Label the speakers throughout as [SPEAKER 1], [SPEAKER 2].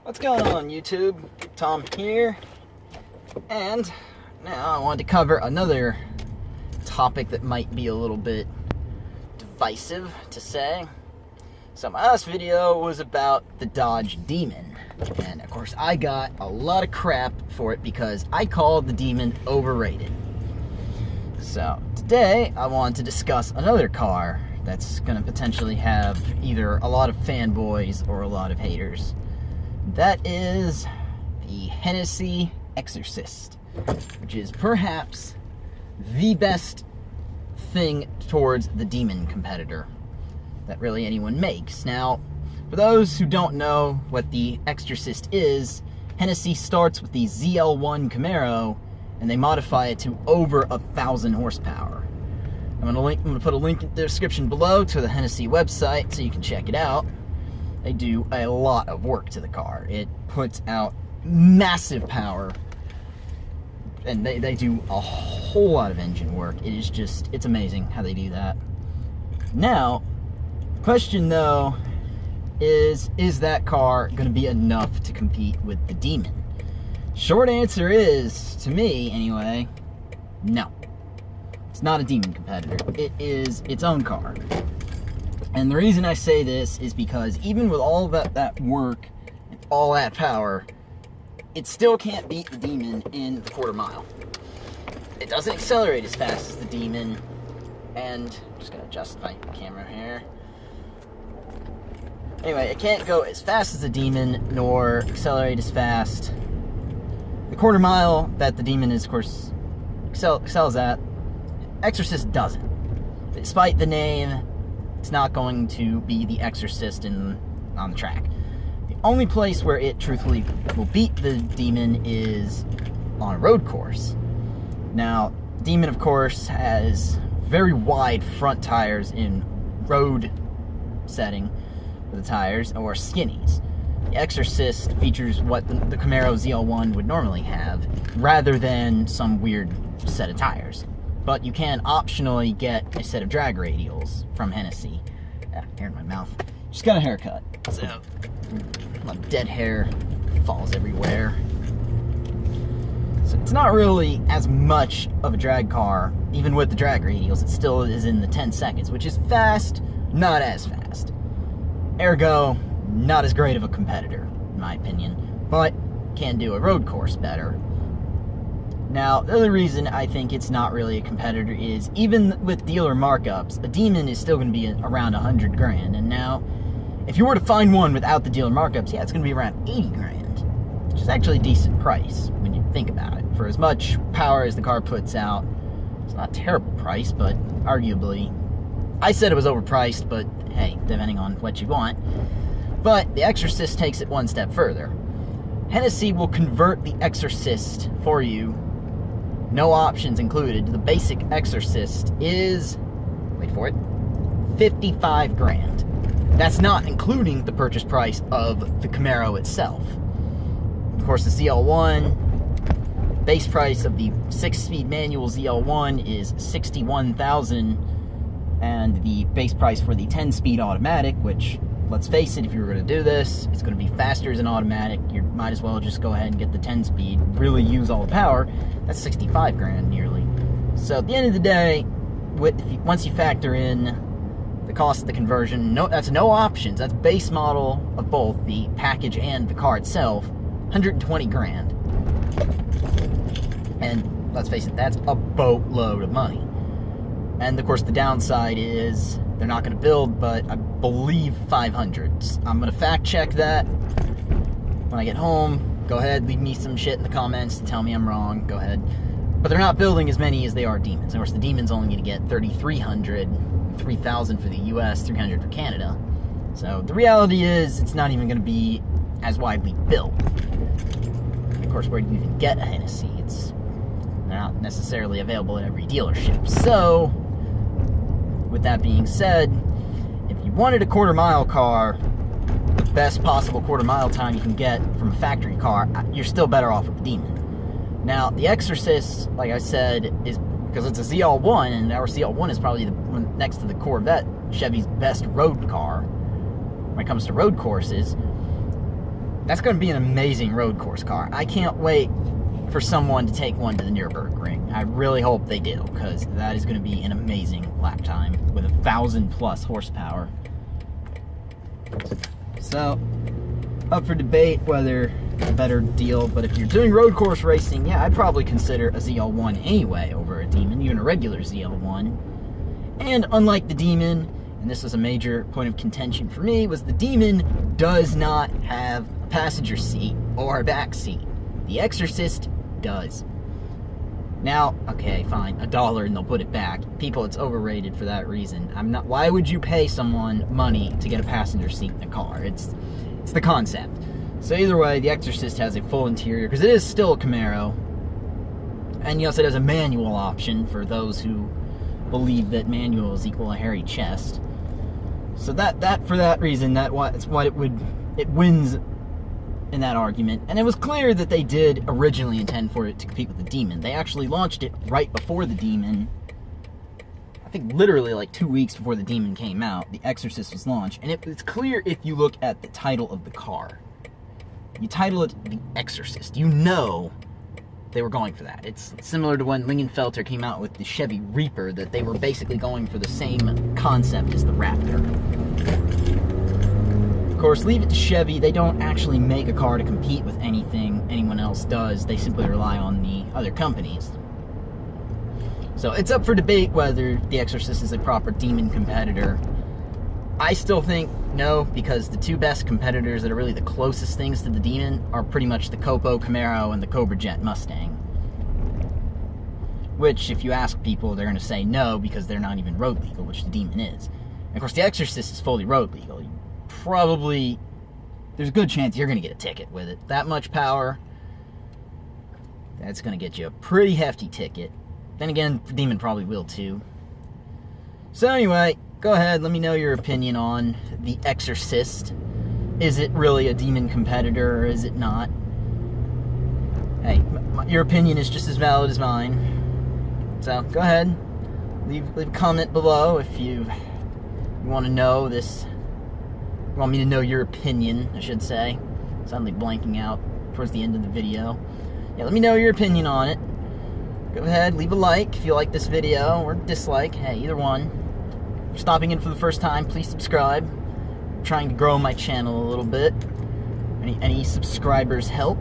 [SPEAKER 1] What's going on, YouTube? Tom here, and now I wanted to cover another topic that might be a little bit divisive to say. So my last video was about the Dodge Demon, and of course I got a lot of crap for it because I called the Demon overrated. So today I want to discuss another car that's going to potentially have either a lot of fanboys or a lot of haters. That is the Hennessey Exorcist, which is perhaps the best thing towards the Demon competitor that really anyone makes. Now, for those who don't know what the Exorcist is, Hennessey starts with the ZL1 Camaro, and they modify it to over 1,000 horsepower. I'm going to put a link in the description below to the Hennessey website so you can check it out. They do a lot of work to the car. It puts out massive power, and they do a whole lot of engine work. It is just, it's amazing how they do that. Now, the question though is that car going to be enough to compete with the Demon? Short answer is, to me anyway, no. It's not a Demon competitor. It is its own car. And the reason I say this is because even with all that work and all that power, it still can't beat the Demon in the quarter mile. It doesn't accelerate as fast as the Demon, and I'm just going to adjust my camera here. Anyway, it can't go as fast as the Demon, nor accelerate as fast. The quarter mile that the Demon is, of course, excels at, Exorcist doesn't. Despite the name, it's not going to be the Exorcist on the track. The only place where it truthfully will beat the Demon is on a road course. Now, Demon, of course, has very wide front tires in road setting for the tires, or skinnies. The Exorcist features what the Camaro ZL1 would normally have, rather than some weird set of tires. But you can optionally get a set of drag radials from Hennessey. Hair in my mouth. Just got a haircut, so my dead hair falls everywhere. So it's not really as much of a drag car, even with the drag radials. It still is in the 10 seconds, which is fast, not as fast. Ergo, not as great of a competitor, in my opinion, but can do a road course better. Now, the other reason I think it's not really a competitor is, even with dealer markups, a Demon is still going to be around 100 grand. And now, if you were to find one without the dealer markups, yeah, it's going to be around 80 grand, which is actually a decent price when you think about it. For as much power as the car puts out, it's not a terrible price, but arguably, I said it was overpriced, but hey, depending on what you want. But the Exorcist takes it one step further. Hennessey will convert the Exorcist for you. No options included. The basic Exorcist is, wait for it, 55 grand. That's not including the purchase price of the Camaro itself. Of course, the ZL1, base price of the 6-speed manual ZL1 is $61,000, and the base price for the 10-speed automatic, which, let's face it, if you were going to do this, it's going to be faster as an automatic. You might as well just go ahead and get the 10-speed, really use all the power. That's 65 grand nearly. So at the end of the day, once you factor in the cost of the conversion, that's no options. That's base model of both the package and the car itself, 120 grand. And let's face it, that's a boatload of money. And of course, the downside is they're not going to build, but I believe 500. I'm going to fact check that when I get home. Go ahead, leave me some shit in the comments to tell me I'm wrong. Go ahead. But they're not building as many as they are Demons. Of course, the Demon's only going to get 3,300, 3,000 for the US, 300 for Canada. So the reality is, it's not even going to be as widely built. Of course, where do you even get a Hennessey? They're not necessarily available at every dealership. So, with that being said, if you wanted a quarter mile car, the best possible quarter mile time you can get from a factory car, you're still better off with the Demon. Now, the Exorcist, like I said, is because it's a ZL1, and our ZL1 is probably next to the Corvette, Chevy's best road car when it comes to road courses. That's going to be an amazing road course car. I can't wait for someone to take one to the Nürburgring. I really hope they do, because that is going to be an amazing lap time with 1,000+ horsepower. So, up for debate whether a better deal, but if you're doing road course racing, yeah, I'd probably consider a ZL1 anyway over a Demon, even a regular ZL1. And unlike the Demon, and this was a major point of contention for me, was the Demon does not have a passenger seat or a back seat. The Exorcist does. Now, okay, fine, $1 and they'll put it back. People, it's overrated for that reason. Why would you pay someone money to get a passenger seat in a car? It's the concept. So either way, the Exorcist has a full interior, because it is still a Camaro. And yes, it has a manual option for those who believe that manual is equal a hairy chest. So that for that reason, it wins in that argument. And it was clear that they did originally intend for it to compete with the Demon. They actually launched it right before the Demon. I think literally like 2 weeks before the Demon came out, the Exorcist was launched. And it's clear if you look at the title of the car. You title it The Exorcist. You know they were going for that. It's similar to when Lingenfelter came out with the Chevy Reaper, that they were basically going for the same concept as the Raptor. Of course, leave it to Chevy. They don't actually make a car to compete with anything anyone else does. They simply rely on the other companies. So it's up for debate whether the Exorcist is a proper Demon competitor. I still think no, because the two best competitors that are really the closest things to the Demon are pretty much the Copo Camaro and the Cobra Jet Mustang. Which, if you ask people, they're going to say no, because they're not even road legal, which the Demon is. And of course, the Exorcist is fully road legal. There's a good chance you're going to get a ticket with it. That much power, that's going to get you a pretty hefty ticket. Then again, the Demon probably will too. So anyway, go ahead, let me know your opinion on the Exorcist. Is it really a Demon competitor, or is it not? Hey, your opinion is just as valid as mine. So, go ahead, leave a comment below if you want to know this. You want me to know your opinion, I should say. Suddenly blanking out towards the end of the video. Yeah, let me know your opinion on it. Go ahead, leave a like if you like this video, or dislike, hey, either one. If you're stopping in for the first time, please subscribe. I'm trying to grow my channel a little bit. Any subscribers help.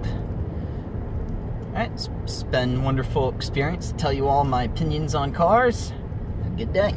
[SPEAKER 1] Alright, it's been a wonderful experience to tell you all my opinions on cars. Have a good day.